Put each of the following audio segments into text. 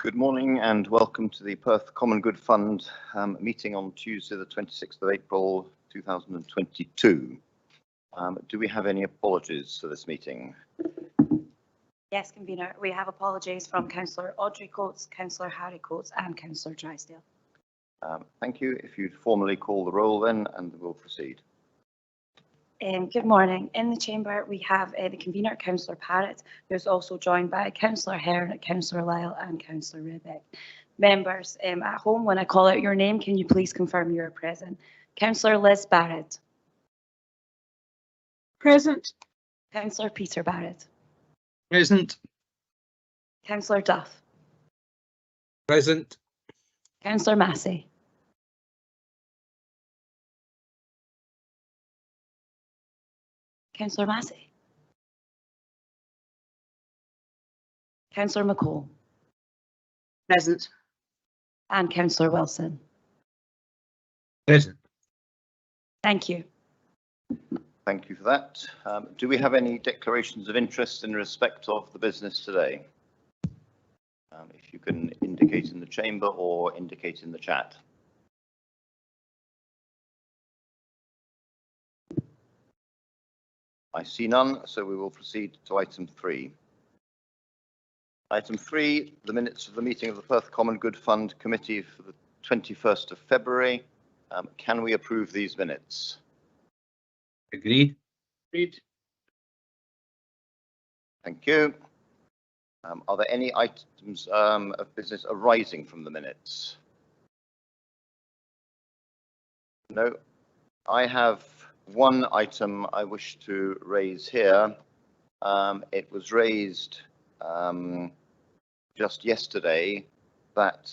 Good morning and welcome to the Perth Common Good Fund meeting on Tuesday the 26th of April 2022. Do we have any apologies for this meeting? Yes, Convener. We have apologies from Councillor Audrey Coates, Councillor Harry Coates and Councillor Drysdale. Thank you. If you'd formally call the roll then, and we'll proceed. Good morning. In the chamber, we have the convener, Councillor Parrott, who is also joined by Councillor Hearn, Councillor Lyle and Councillor Rebeck. Members at home, when I call out your name, can you please confirm you are present? Councillor Liz Barrett. Present. Councillor Peter Barrett. Present. Councillor Duff. Present. Councillor Massey. Councillor Massey. Councillor McCall. Present. And Councillor Wilson. Present. Thank you. Thank you for that. Do we have any declarations of interest in respect of the business today? If you can indicate in the chamber or indicate in the chat. I see none, so we will proceed to item 3. Item 3, the minutes of the meeting of the Perth Common Good Fund Committee for the 21st of February. Can we approve these minutes? Agreed. Agreed. Thank you. Are there any items of business arising from the minutes? No. I have one item I wish to raise here. It was raised just yesterday that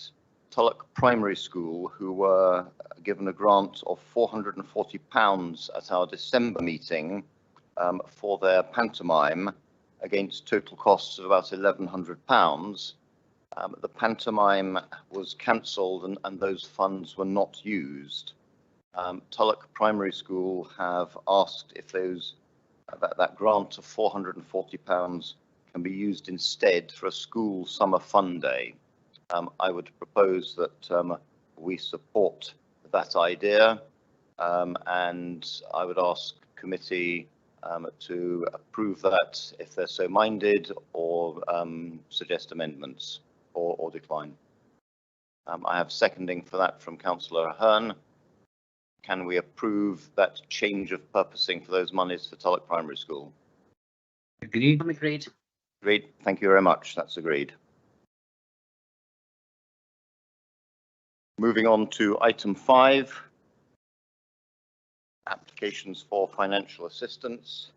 Tulloch Primary School, who were given a grant of £440 at our December meeting for their pantomime against total costs of about £1,100. The pantomime was cancelled and those funds were not used. Tulloch Primary School have asked if that grant of £440 can be used instead for a school summer fun day. I would propose that we support that idea, and I would ask committee to approve that if they're so minded, or suggest amendments or decline. I have seconding for that from Councillor Hearn. Can we approve that change of purposing for those monies for Tulloch Primary School? Agreed. Agreed. Agreed. Thank you very much. That's agreed. Moving on to item 5, applications for financial assistance.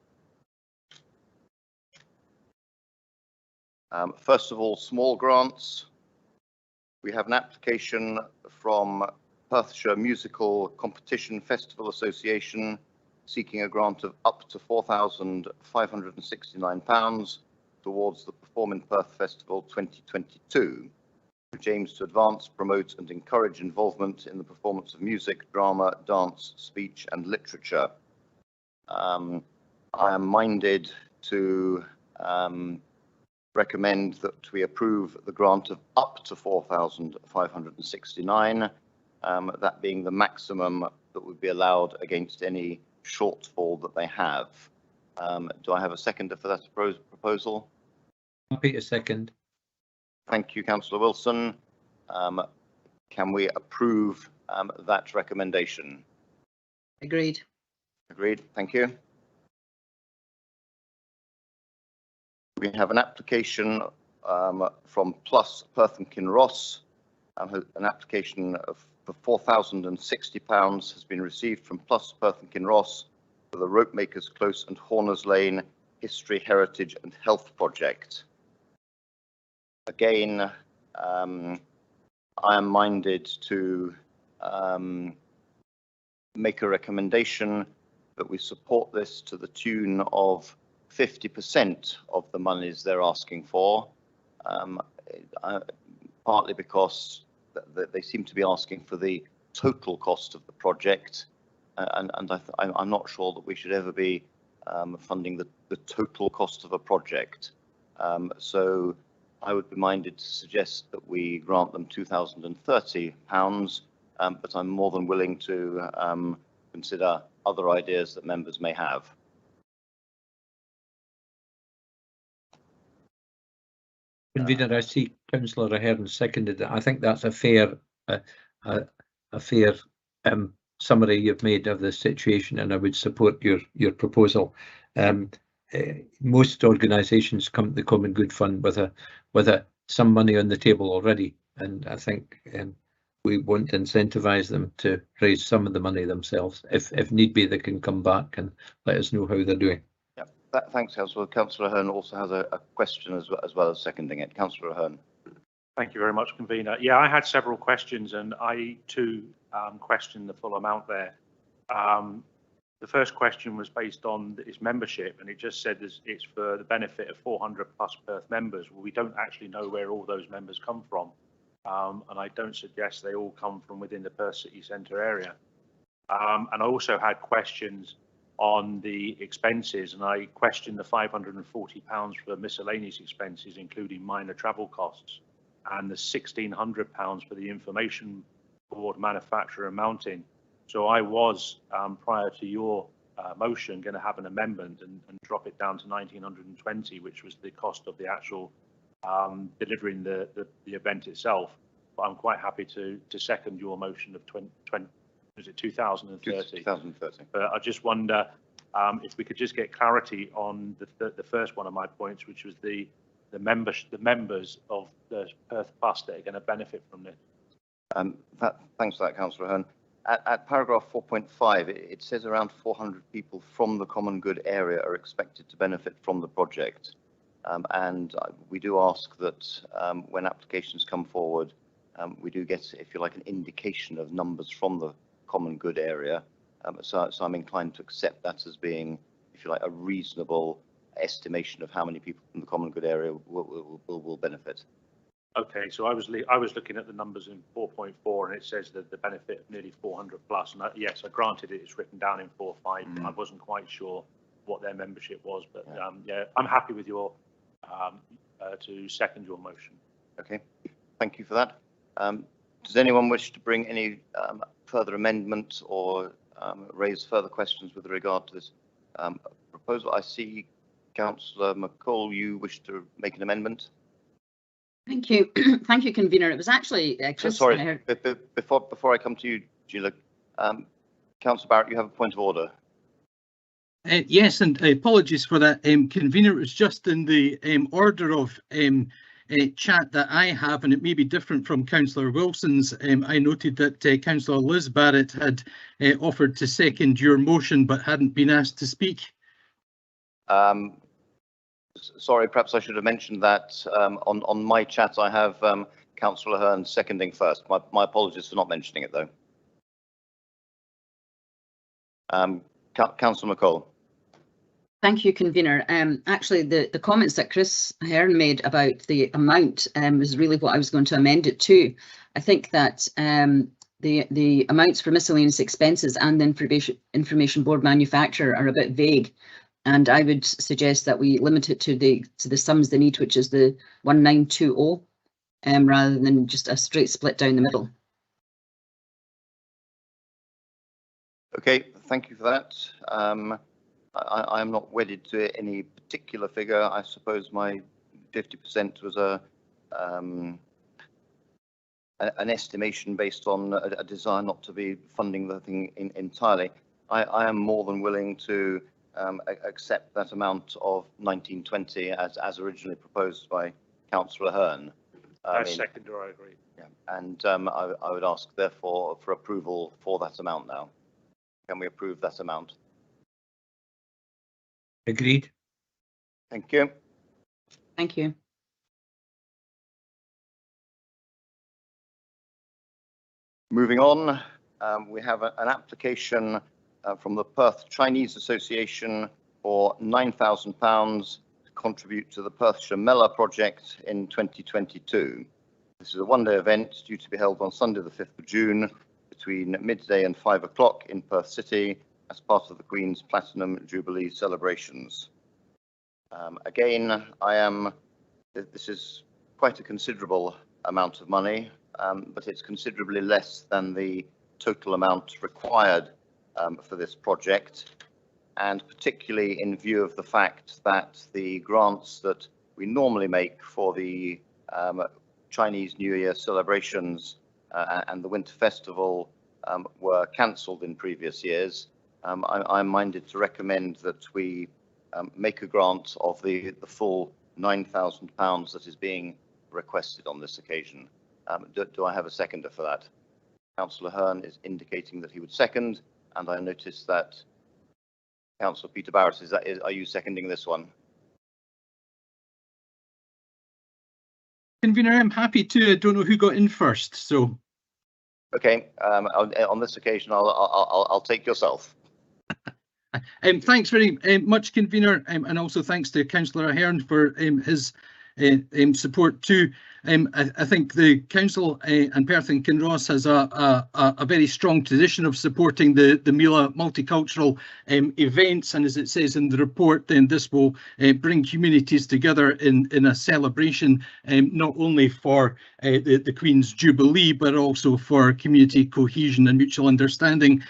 First of all, small grants. We have an application from Perthshire Musical Competition Festival Association seeking a grant of up to £4,569 towards the Perform in Perth Festival 2022, which aims to advance, promote and encourage involvement in the performance of music, drama, dance, speech and literature. I am minded to recommend that we approve the grant of up to £4,569, that being the maximum that would be allowed against any shortfall that they have. Do I have a seconder for that proposal? Happy a second. Thank you, Councillor Wilson. Can we approve that recommendation? Agreed. Agreed. Thank you. We have an application from Plus Perth and Kinross. An application for £4,060 has been received from Plus Perth and Kinross for the Ropemakers Close and Horners Lane History, Heritage and Health Project. Again, I am minded to make a recommendation that we support this to the tune of 50% of the monies they're asking for, partly because they seem to be asking for the total cost of the project, and I'm not sure that we should ever be funding the total cost of a project. So I would be minded to suggest that we grant them £2,030, but I'm more than willing to consider other ideas that members may have. Convener, I see Councillor Ahern seconded it. I think that's a fair summary you've made of the situation, and I would support your proposal. Most organisations come to the Common Good Fund with some money on the table already, and I think we want to incentivise them to raise some of the money themselves. If need be, they can come back and let us know how they're doing. Thanks, Councillor. Councillor Ahern also has a question as well as seconding it. Councillor Ahern. Thank you very much, Convener. Yeah, I had several questions, and I too questioned the full amount there. The first question was based on its membership, and it just said it's for the benefit of 400 plus Perth members. Well, we don't actually know where all those members come from, and I don't suggest they all come from within the Perth city centre area. And I also had questions on the expenses, and I questioned the £540 for miscellaneous expenses, including minor travel costs, and the £1,600 for the information board, manufacturer and mounting. So I was, prior to your motion, going to have an amendment and drop it down to 1,920, which was the cost of the actual delivering the event itself. But I'm quite happy to second your motion of 20. Is it 2030? 2030. But I just wonder if we could just get clarity on the first one of my points, which was the members of the Perth Plus that are going to benefit from this. Thanks for that, Councillor Ahern. At paragraph 4.5, it says around 400 people from the common good area are expected to benefit from the project. And we do ask that when applications come forward, we do get, if you like, an indication of numbers from the common good area. So I'm inclined to accept that as being, if you like, a reasonable estimation of how many people from the common good area will benefit. Okay, so I was looking at the numbers in 4.4, and it says that the benefit of nearly 400 plus. And yes, I granted it's written down in 4.5. I wasn't quite sure what their membership was, but yeah, I'm happy with your to second your motion. Okay, thank you for that. Does anyone wish to bring any further amendment or raise further questions with regard to this proposal? I see Councillor McCall, you wish to make an amendment. Thank you. Thank you, Convener. It was actually Chris. Sorry, before I come to you, Gila, Councillor Barrett, you have a point of order. Yes, and apologies for that, Convener. It was just in the order of chat that I have, and it may be different from Councillor Wilson's. I noted that Councillor Liz Barrett had offered to second your motion, but hadn't been asked to speak. Sorry, perhaps I should have mentioned that on my chat I have Councillor Ahern seconding first. My apologies for not mentioning it though. Councillor McCall. Thank you, Convener. Actually, the comments that Chris Ahern made about the amount was really what I was going to amend it to. I think that the amounts for miscellaneous expenses and the information board manufacturer are a bit vague. And I would suggest that we limit it to the sums they need, which is the 1920, rather than just a straight split down the middle. Okay, thank you for that. I am not wedded to any particular figure. I suppose my 50% was an estimation based on a desire not to be funding the thing entirely. I am more than willing to accept that amount of 1920 as originally proposed by Councillor Ahern. As seconder, I agree. Yeah, and I would ask therefore for approval for that amount now. Can we approve that amount? Agreed. Thank you. Thank you. Moving on, we have an application from the Perth Chinese Association for £9,000 to contribute to the Perth Shameless project in 2022. This is a one-day event due to be held on Sunday the 5th of June between midday and 5 o'clock in Perth City as part of the Queen's Platinum Jubilee celebrations. Again, this is quite a considerable amount of money, but it's considerably less than the total amount required for this project, and particularly in view of the fact that the grants that we normally make for the Chinese New Year celebrations and the Winter Festival were cancelled in previous years. I'm minded to recommend that we make a grant of the full £9,000 that is being requested on this occasion. Do I have a seconder for that? Councillor Hearn is indicating that he would second, and I notice that Councillor Peter Barrett, are you seconding this one? Convener, I'm happy to. I don't know who got in first, so. Okay, on this occasion, I'll take yourself. Thanks very much, Convener, and also thanks to Councillor Ahern for his support too. I think the council and Perth and Kinross has a very strong tradition of supporting the Mila multicultural events, and as it says in the report, then this will bring communities together in a celebration, not only for the Queen's Jubilee, but also for community cohesion and mutual understanding.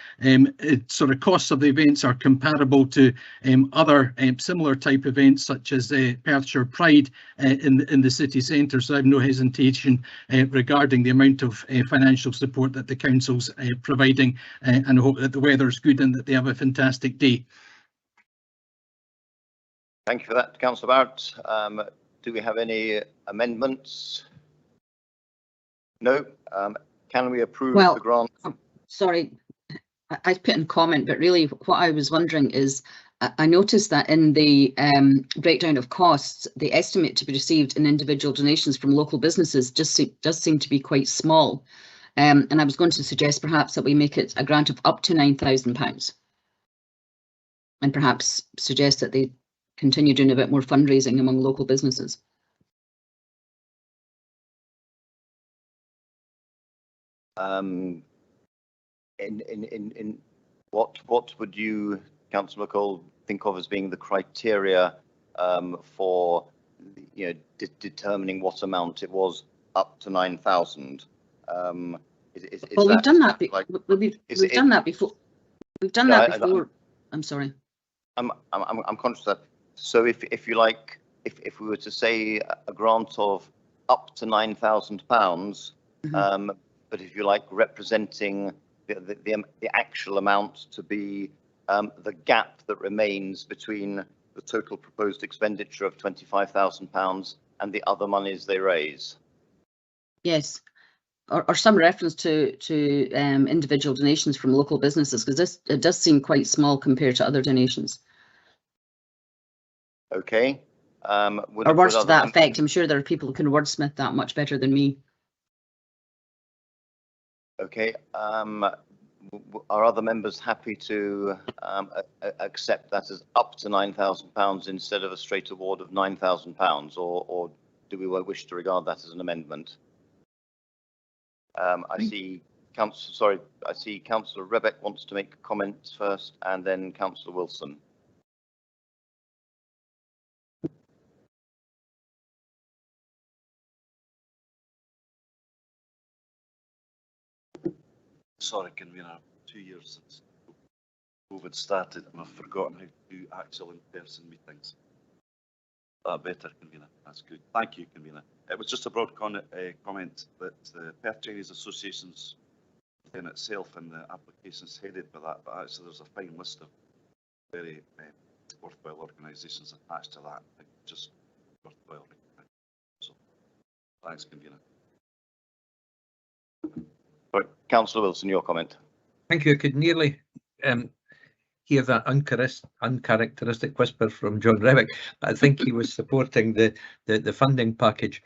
Sort of costs of the events are comparable to other similar type events, such as Perthshire Pride in the city centre, so I have no hesitation regarding the amount of financial support that the council's providing, and I hope that the weather's good and that they have a fantastic day. Thank you for that, Councillor Barrett. Do we have any amendments? No. Can we approve the grant? Sorry, I put in comment, but really what I was wondering is, I noticed that in the breakdown of costs, the estimate to be received in individual donations from local businesses does seem to be quite small. And I was going to suggest perhaps that we make it a grant of up to £9,000, and perhaps suggest that they continue doing a bit more fundraising among local businesses. In what would you, Councillor McCall, think of as being the criteria for determining what amount it was up to 9,000? Well, we've done that. We've done that before. We've done that before. I'm sorry. I'm conscious of that. So if you like, if we were to say a grant of up to £9,000, but if you like, representing the actual amount to be the gap that remains between the total proposed expenditure of £25,000 and the other monies they raise. Yes, or some reference to individual donations from local businesses, because it does seem quite small compared to other donations. Okay. Or words to that effect. I'm sure there are people who can wordsmith that much better than me. Okay. Are other members happy to accept that as up to £9,000 instead of a straight award of £9,000, or do we wish to regard that as an amendment? I see Councillor Rebeck wants to make comments first, and then Councillor Wilson. Sorry, Convener, 2 years since COVID started and I've forgotten how to do actual in-person meetings. Better, Convener, that's good. Thank you, Convener. It was just a broad comment that the Perth Chinese Association's in itself and the applications headed by that, but actually there's a fine list of very worthwhile organisations attached to that. I think just worthwhile. So, thanks, Convener. Right, Councillor Wilson, your comment. Thank you. I could nearly hear that uncharacteristic whisper from John Rebeck. I think he was supporting the funding package.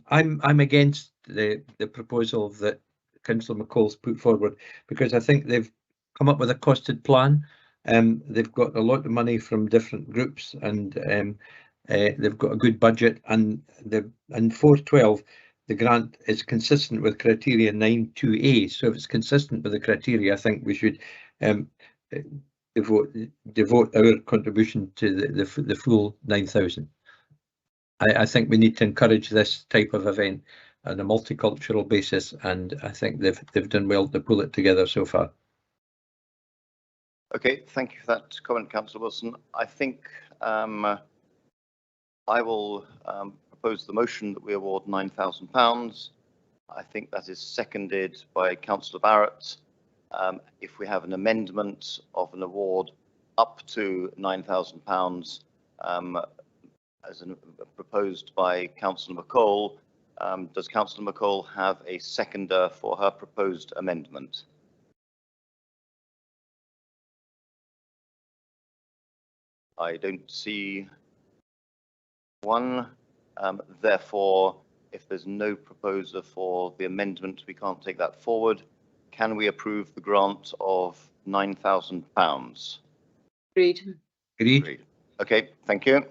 I'm against the proposal that Councillor McCall's put forward, because I think they've come up with a costed plan. They've got a lot of money from different groups, and they've got a good budget, and 412. The grant is consistent with criteria 9.2a, so if it's consistent with the criteria, I think we should devote our contribution to the full 9,000. I think we need to encourage this type of event. on a multicultural basis, and I think they've done well to pull it together so far. Okay, thank you for that comment, Councillor Wilson. I think I will propose the motion that we award £9,000. I think that is seconded by Councillor Barrett. If we have an amendment of an award up to £9,000, as proposed by Councillor McCall, does Councillor McCall have a seconder for her proposed amendment? I don't see one. Therefore, if there's no proposer for the amendment, we can't take that forward. Can we approve the grant of £9,000? Agreed. Agreed. Okay, thank you.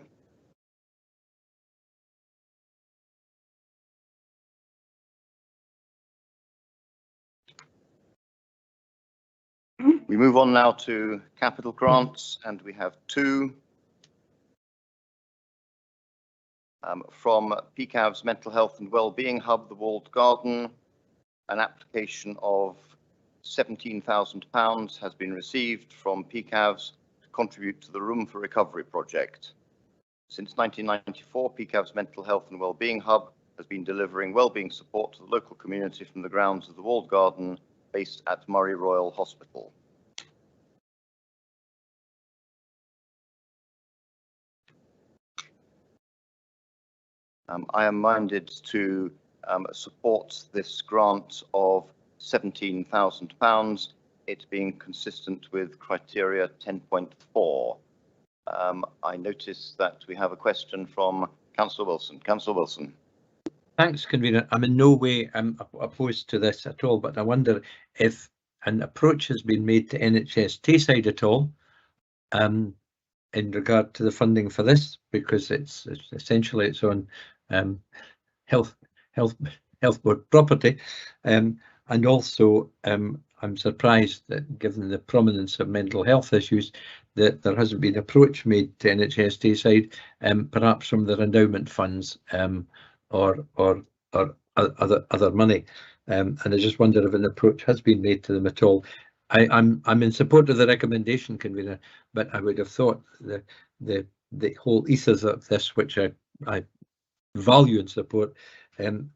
We move on now to capital grants, and we have two. From PCAV's Mental Health and Wellbeing Hub, the Walled Garden, an application of £17,000 has been received from PCAV's to contribute to the Room for Recovery project. Since 1994, PCAV's Mental Health and Wellbeing Hub has been delivering wellbeing support to the local community from the grounds of the Walled Garden, based at Murray Royal Hospital. I am minded to support this grant of £17,000, it being consistent with criteria 10.4. I notice that we have a question from Councillor Wilson. Councillor Wilson. Thanks, Convener. I'm in no way opposed to this at all, but I wonder if an approach has been made to NHS Tayside at all in regard to the funding for this, because it's essentially its own health board property, and also I'm surprised that, given the prominence of mental health issues, that there hasn't been approach made to NHS Tayside, perhaps from their endowment funds or other money, and I just wonder if an approach has been made to them at all. I'm in support of the recommendation, Convener, but I would have thought the whole ethos of this, which I value and support, the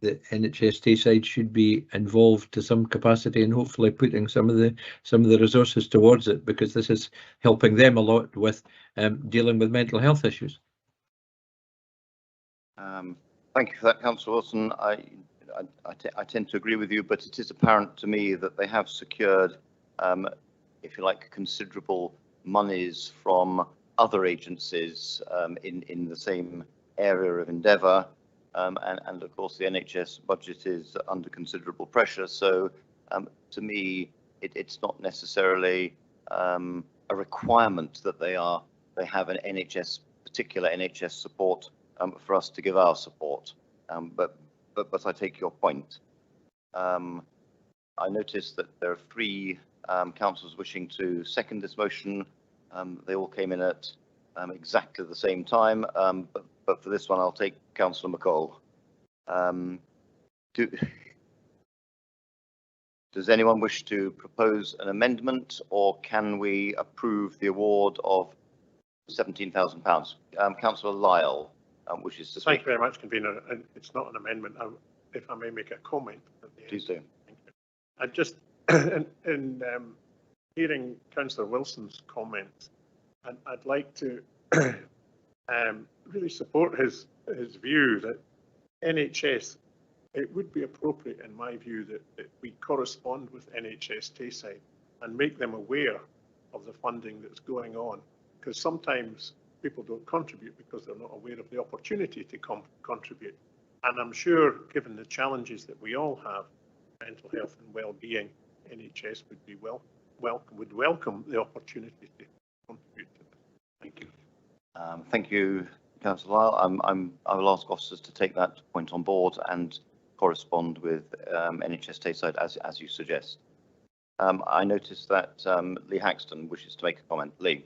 NHS Tayside should be involved to some capacity, and hopefully putting some of the resources towards it, because this is helping them a lot with dealing with mental health issues. Thank you for that, Councillor Wilson. I tend to agree with you, but it is apparent to me that they have secured, if you like, considerable monies from other agencies in the same area of endeavour, and of course the NHS budget is under considerable pressure. So to me, it's not necessarily a requirement that they have an particular NHS support for us to give our support. But I take your point. I noticed that there are three councillors wishing to second this motion. They all came in at exactly the same time, but for this one I'll take Councillor McCall. Does anyone wish to propose an amendment, or can we approve the award of £17,000? Councillor Lyle wishes to speak. Thank you very much, Convener. And it's not an amendment. If I may make a comment at the end. Please do. Thank you. I just, in hearing Councillor Wilson's comments, and I'd like to really support his view that NHS, it would be appropriate, in my view, that we correspond with NHS Tayside and make them aware of the funding that's going on, because sometimes people don't contribute because they're not aware of the opportunity to contribute. And I'm sure, given the challenges that we all have, mental health and well-being, NHS would be would welcome the opportunity to contribute to this. Thank you. Thank you, Councillor Lyle. I will ask officers to take that point on board and correspond with NHS Tayside as you suggest. I noticed that Lee Haxton wishes to make a comment. Lee.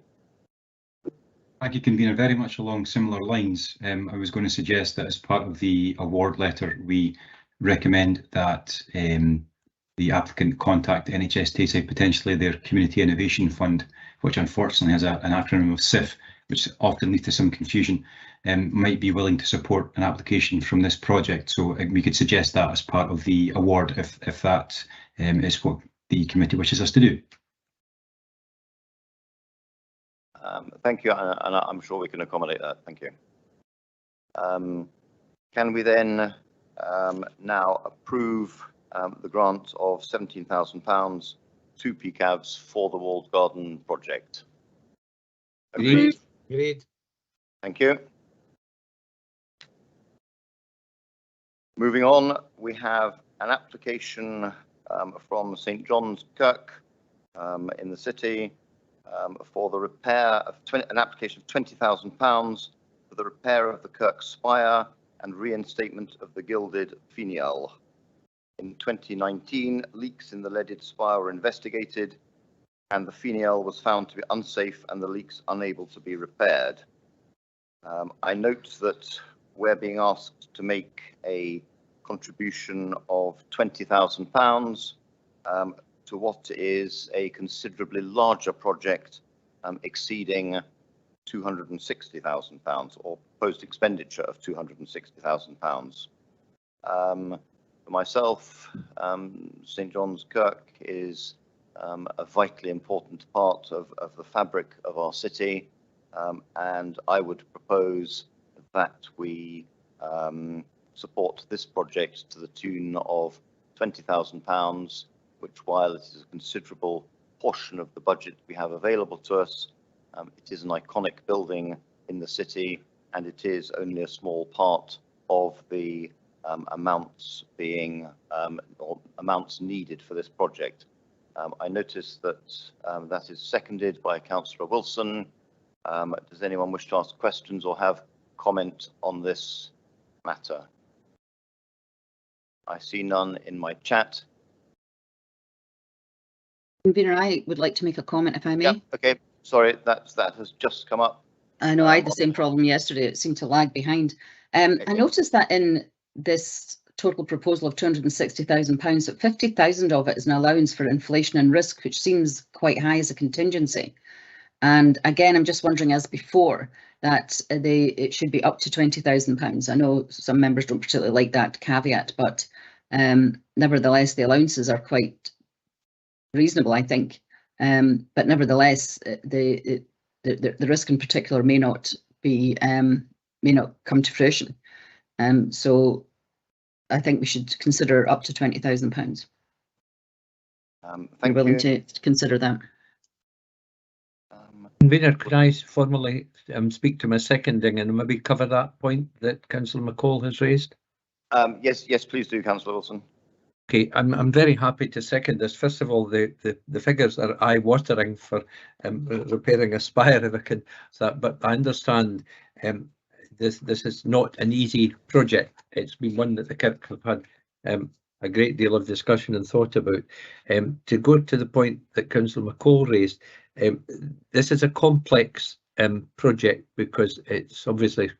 Thank you, Convener. Very much along similar lines. I was going to suggest that as part of the award letter, we recommend that the applicant contact NHS Tayside, potentially their Community Innovation Fund, which unfortunately has an acronym of CIF, which often leads to some confusion, might be willing to support an application from this project. So we could suggest that as part of the award if that is what the committee wishes us to do. Thank you, and I'm sure we can accommodate that. Thank you. Can we then now approve the grant of £17,000 to PCAVs for the walled garden project? Agreed. Agreed. Thank you. Moving on, we have an application from St John's Kirk in the city for the repair of an application of £20,000 for the repair of the Kirk spire and reinstatement of the gilded finial. In 2019, leaks in the leaded spire were investigated and the finial was found to be unsafe and the leaks unable to be repaired. I note that we're being asked to make a contribution of £20,000 to what is a considerably larger project exceeding £260,000 or proposed expenditure of £260,000. For myself, St John's Kirk is a vitally important part of the fabric of our city, and I would propose that we support this project to the tune of £20,000, which, while it is a considerable portion of the budget we have available to us, it is an iconic building in the city, and it is only a small part of the amounts being or amounts needed for this project. I notice that that is seconded by Councillor Wilson. Does anyone wish to ask questions or have comment on this matter? I see none in my chat. Convener, I would like to make a comment, if I may. Yeah, okay, sorry, that has just come up. I know I had the same problem yesterday. It seemed to lag behind. I noticed that in this total proposal of £260,000, that 50,000 of it is an allowance for inflation and risk, which seems quite high as a contingency. And again, I'm just wondering, as before, that it should be up to £20,000. I know some members don't particularly like that caveat, but nevertheless, the allowances are quite reasonable, I think. But nevertheless, the risk in particular may not come to fruition. So I think we should consider up to £20,000. We're willing to consider that. Convener, could I formally speak to my seconding and maybe cover that point that Councillor McCall has raised? Yes, please do, Councillor Wilson. Okay, I'm very happy to second this. First of all, the figures are eye-watering for repairing a spire, if I can. But I understand this is not an easy project. It's been one that the Kirk have had a great deal of discussion and thought about. To go to the point that Councillor McCall raised, this is a complex project because it's obviously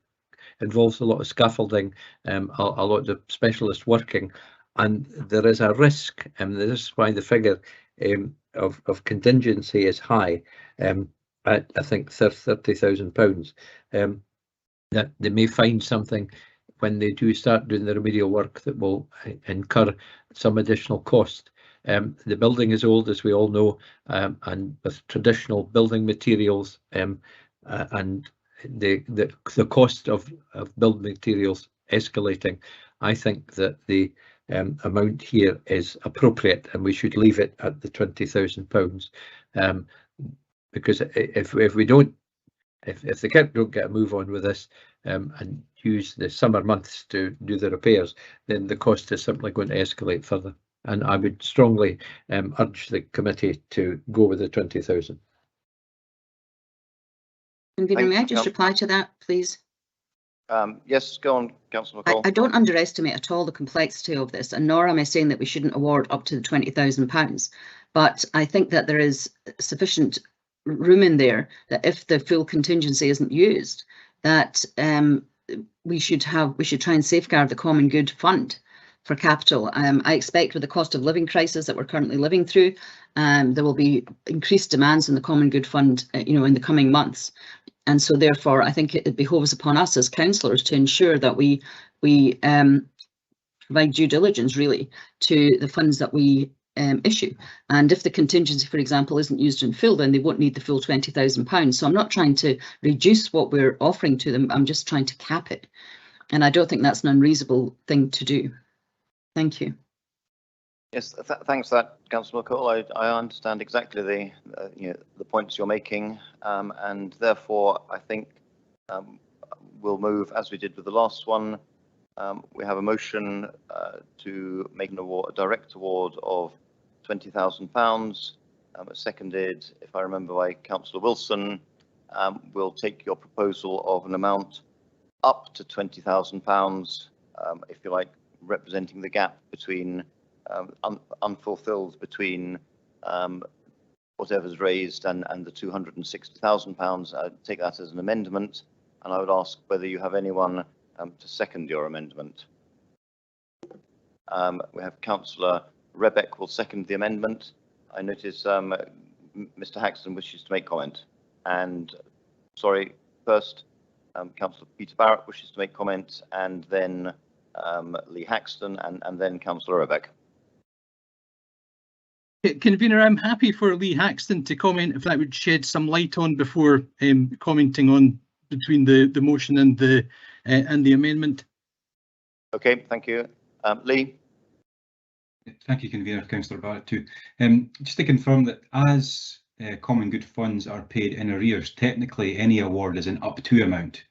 involves a lot of scaffolding, a lot of specialist working, and there is a risk, and this is why the figure of contingency is high, at I think £30,000, that they may find something when they do start doing the remedial work that will incur some additional cost. The building is old, as we all know, and with traditional building materials, and the cost of building materials escalating, I think that the amount here is appropriate, and we should leave it at the £20,000, because if the Kirk don't get a move on with this and use the summer months to do the repairs, then the cost is simply going to escalate further. And I would strongly urge the committee to go with the 20,000. Convener, may I just reply to that, please? Yes, go on, Councillor McCall. I don't underestimate at all the complexity of this, and nor am I saying that we shouldn't award up to the £20,000. But I think that there is sufficient room in there that if the full contingency isn't used, that we should try and safeguard the common good fund. capital. I expect with the cost of living crisis that we're currently living through, there will be increased demands in the Common Good Fund, in the coming months. And so therefore, I think it behoves upon us as councillors to ensure that we provide due diligence really to the funds that we issue. And if the contingency, for example, isn't used in full, then they won't need the full £20,000. So I'm not trying to reduce what we're offering to them. I'm just trying to cap it. And I don't think that's an unreasonable thing to do. Thank you. Yes, thanks for that, Councillor McCall. I understand exactly the points you're making, and therefore I think we'll move as we did with the last one. We have a motion to make a direct award of £20,000, seconded, if I remember, by Councillor Wilson. We'll take your proposal of an amount up to £20,000, if you like, representing the gap between unfulfilled between whatever's raised and the £260,000. I'd take that as an amendment, and I would ask whether you have anyone to second your amendment. We have Councillor Rebeck will second the amendment. I notice Mr. Haxton wishes to make comment. And sorry, first Councillor Peter Barrett wishes to make comment, and then Lee Haxton, and then Councillor Rebeck. Convener, I'm happy for Lee Haxton to comment if that would shed some light on before commenting on between the motion and the amendment. Okay, thank you. Lee. Thank you, Convener. Councillor Barrett too. Just to confirm that as common good funds are paid in arrears, technically any award is an up to amount.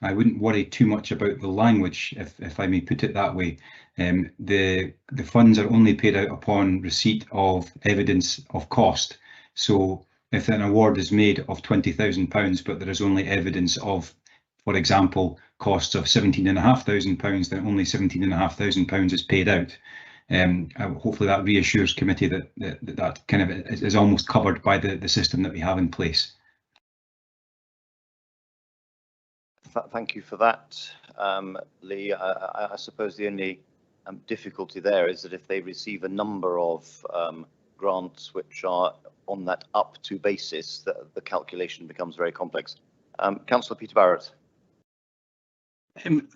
I wouldn't worry too much about the language, if I may put it that way. The funds are only paid out upon receipt of evidence of cost. So if an award is made of £20,000, but there is only evidence of, for example, costs of £17,500, then only £17,500 is paid out. Hopefully that reassures committee that kind of is almost covered by the system that we have in place. Thank you for that, Lee. I suppose the only difficulty there is that if they receive a number of grants which are on that up to basis, the calculation becomes very complex. Councillor Peter Barrett.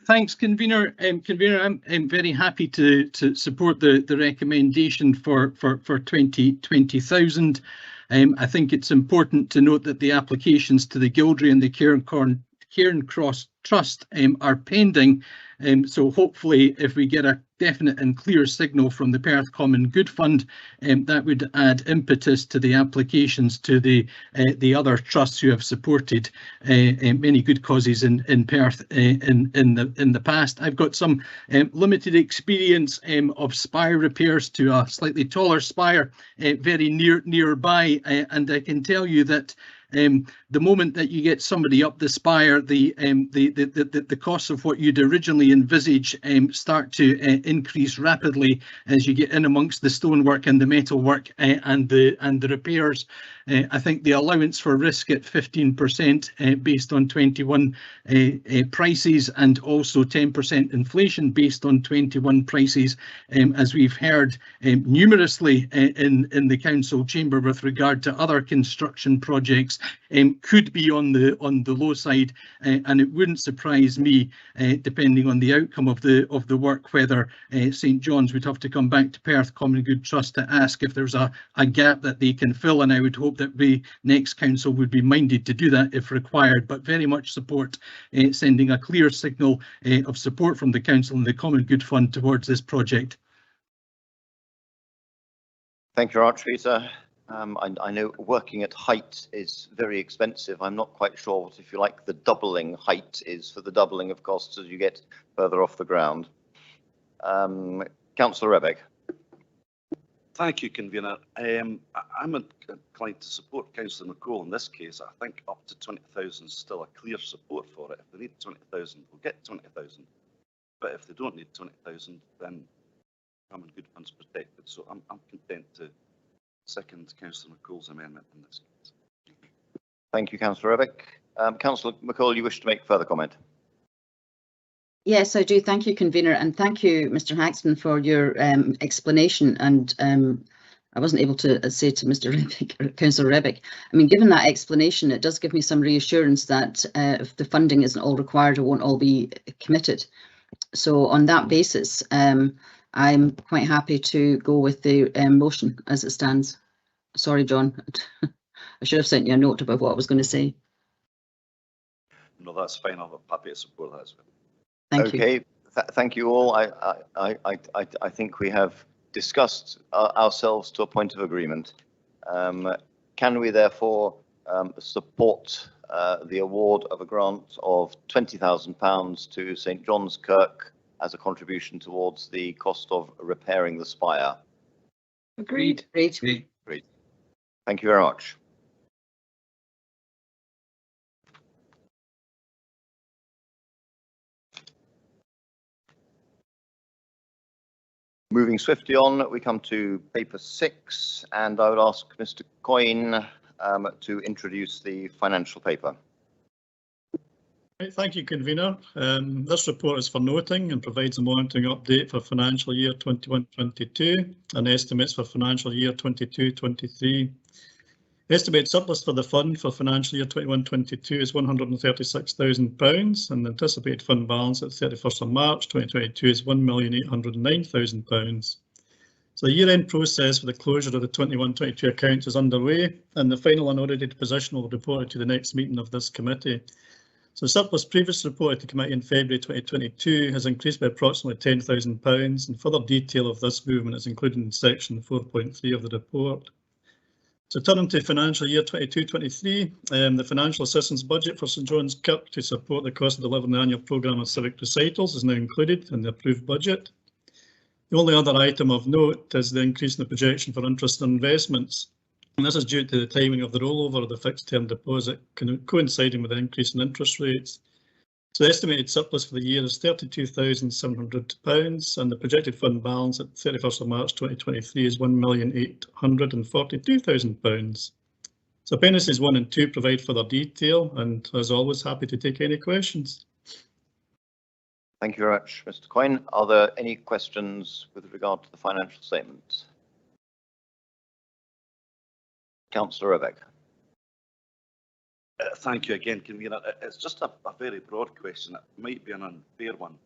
Thanks, Convener. Convener, I'm very happy to support the recommendation for 20,000. I think it's important to note that the applications to the Gildry and the Kinross Trust are pending, so hopefully if we get a definite and clear signal from the Perth Common Good Fund, that would add impetus to the applications to the other trusts who have supported many good causes in Perth in the past. I've got some limited experience of spire repairs to a slightly taller spire very nearby, and I can tell you that the moment that you get somebody up the spire, the costs of what you'd originally envisage start to increase rapidly as you get in amongst the stonework and the metalwork and the repairs. I think the allowance for risk at 15% based on 21 prices, and also 10% inflation based on 21 prices, as we've heard numerously in the council chamber with regard to other construction projects, could be on the low side, and it wouldn't surprise me, depending on the outcome of the work, whether St John's would have to come back to Perth Common Good Trust to ask if there's a gap that they can fill, and I would hope that the next council would be minded to do that if required, but very much support sending a clear signal of support from the council and the Common Good Fund towards this project. Thank you, Archie. I know working at height is very expensive. I'm not quite sure what, if you like, the doubling height is for the doubling of costs as you get further off the ground. Councillor Rebeck. Thank you, Convener. I'm inclined to support Councillor McCall in this case. I think up to 20,000 is still a clear support for it. If they need 20,000, we'll get 20,000. But if they don't need 20,000, then Common Good Fund's protected. So I'm content to second Councillor McCall's amendment in this case. Thank you, Councillor Rebeck. Councillor McCall, you wish to make further comment? Yes, I do. Thank you, convener, and thank you, Mr. Haxton, for your explanation. And I wasn't able to say to Mr. Rebick, or Councillor Rebick, I mean, given that explanation, it does give me some reassurance that if the funding isn't all required, it won't all be committed. So on that basis, I'm quite happy to go with the motion as it stands. Sorry, John. I should have sent you a note about what I was going to say. No, that's fine. I'm happy to support that as well. Thank you. Okay, thank you all. I think we have discussed ourselves to a point of agreement. Can we therefore support the award of a grant of £20,000 to St John's Kirk as a contribution towards the cost of repairing the spire? Agreed. Agreed. Great. Thank you very much. Moving swiftly on, we come to paper 6, and I would ask Mr. Coyne to introduce the financial paper. Right, thank you, convener. This report is for noting and provides a monitoring update for financial year 21-22 and estimates for financial year 22-23. Estimated surplus for the fund for financial year 21-22 is £136,000, and the anticipated fund balance at 31st of March 2022 is £1,809,000. So the year-end process for the closure of the 21-22 accounts is underway, and the final unaudited position will be reported to the next meeting of this committee. So surplus previously reported to committee in February 2022 has increased by approximately £10,000, and further detail of this movement is included in section 4.3 of the report. So turning to financial year 22-23, the financial assistance budget for St John's Kirk to support the cost of delivering the annual programme of civic recitals is now included in the approved budget. The only other item of note is the increase in the projection for interest and investments, and this is due to the timing of the rollover of the fixed term deposit coinciding with the increase in interest rates. So the estimated surplus for the year is £32,700, and the projected fund balance at 31st of March 2023 is £1,842,000. So appendices 1 and 2 provide further detail, and as always, happy to take any questions. Thank you very much, Mr. Coyne. Are there any questions with regard to the financial statements? Councillor Rebick. Thank you again, convener. It's just a very broad question. It might be an unfair one,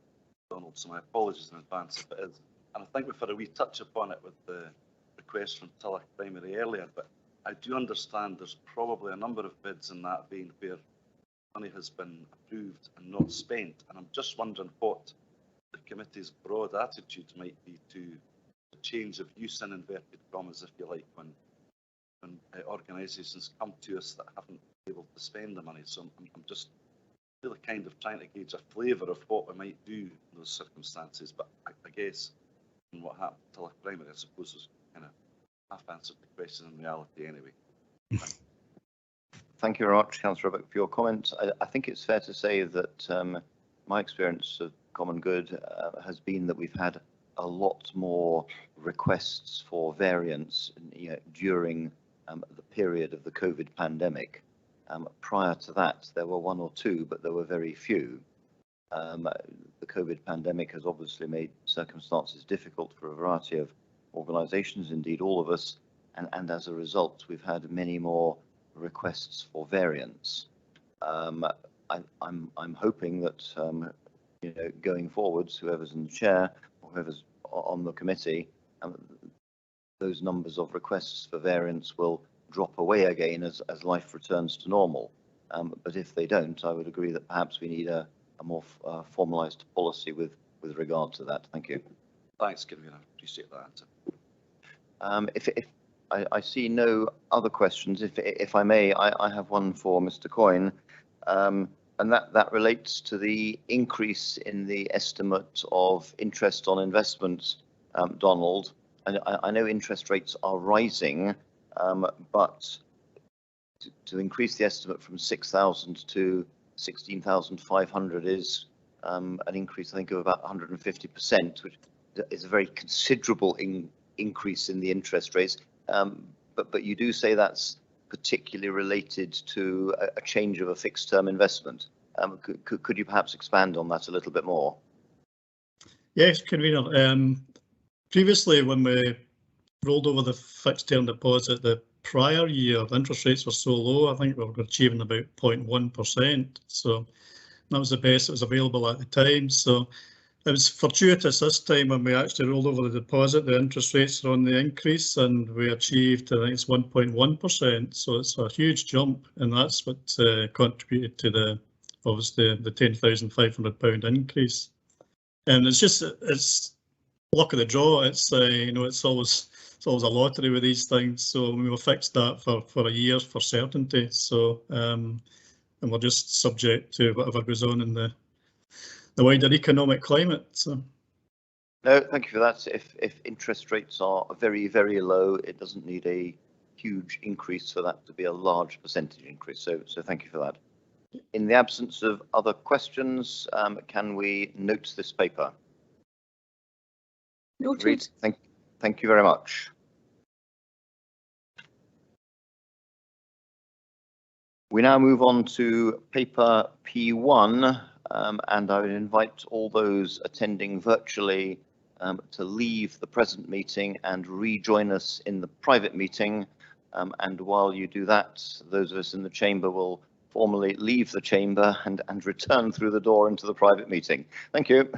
Donald, so my apologies in advance if it is. And I think we've had a wee touch upon it with the request from Tulloch Primary earlier, but I do understand there's probably a number of bids in that vein where money has been approved and not spent. And I'm just wondering what the committee's broad attitude might be to the change of use in inverted commas, if you like, when organisations come to us that haven't been able to spend the money. So I'm just really kind of trying to gauge a flavour of what we might do in those circumstances. But I guess in what happened to Tulloch Primary, I suppose was kind of half answered the question in reality anyway. Thank you very much, Councillor Rebick, for your comment. I think it's fair to say that my experience of Common Good has been that we've had a lot more requests for variance during the period of the COVID pandemic. Prior to that, there were one or two, but there were very few. The COVID pandemic has obviously made circumstances difficult for a variety of organisations, indeed all of us, and as a result, we've had many more requests for variance. I'm hoping that going forwards, whoever's in the chair or whoever's on the committee, those numbers of requests for variance will drop away again as life returns to normal. But if they don't, I would agree that perhaps we need a more formalised policy with regard to that. Thank you. Thanks, Convener. Appreciate that answer. If I see no other questions, if I may, I have one for Mr. Coyne, and that relates to the increase in the estimate of interest on investments, Donald. And I know interest rates are rising, but to increase the estimate from 6,000 to 16,500 is an increase, I think, of about 150%, which is a very considerable increase in the interest rates. But you do say that's particularly related to a change of a fixed term investment. Could you perhaps expand on that a little bit more? Yes, convener. Previously, when we rolled over the fixed term deposit the prior year, the interest rates were so low, I think we were achieving about 0.1%. So that was the best that was available at the time. So it was fortuitous this time when we actually rolled over the deposit, the interest rates are on the increase, and we achieved, I think it's 1.1%. So it's a huge jump, and that's what contributed to the, obviously, the £10,500 increase. And it's luck of the draw. It's you know, it's always a lottery with these things. So we will fix that for a year for certainty. So and we're just subject to whatever goes on in the wider economic climate. So. No, thank you for that. If interest rates are very, very low, it doesn't need a huge increase for that to be a large percentage increase. So thank you for that. In the absence of other questions, can we note this paper? Noted. Thank you very much. We now move on to paper P1, and I would invite all those attending virtually to leave the present meeting and rejoin us in the private meeting. And while you do that, those of us in the chamber will formally leave the chamber and return through the door into the private meeting. Thank you.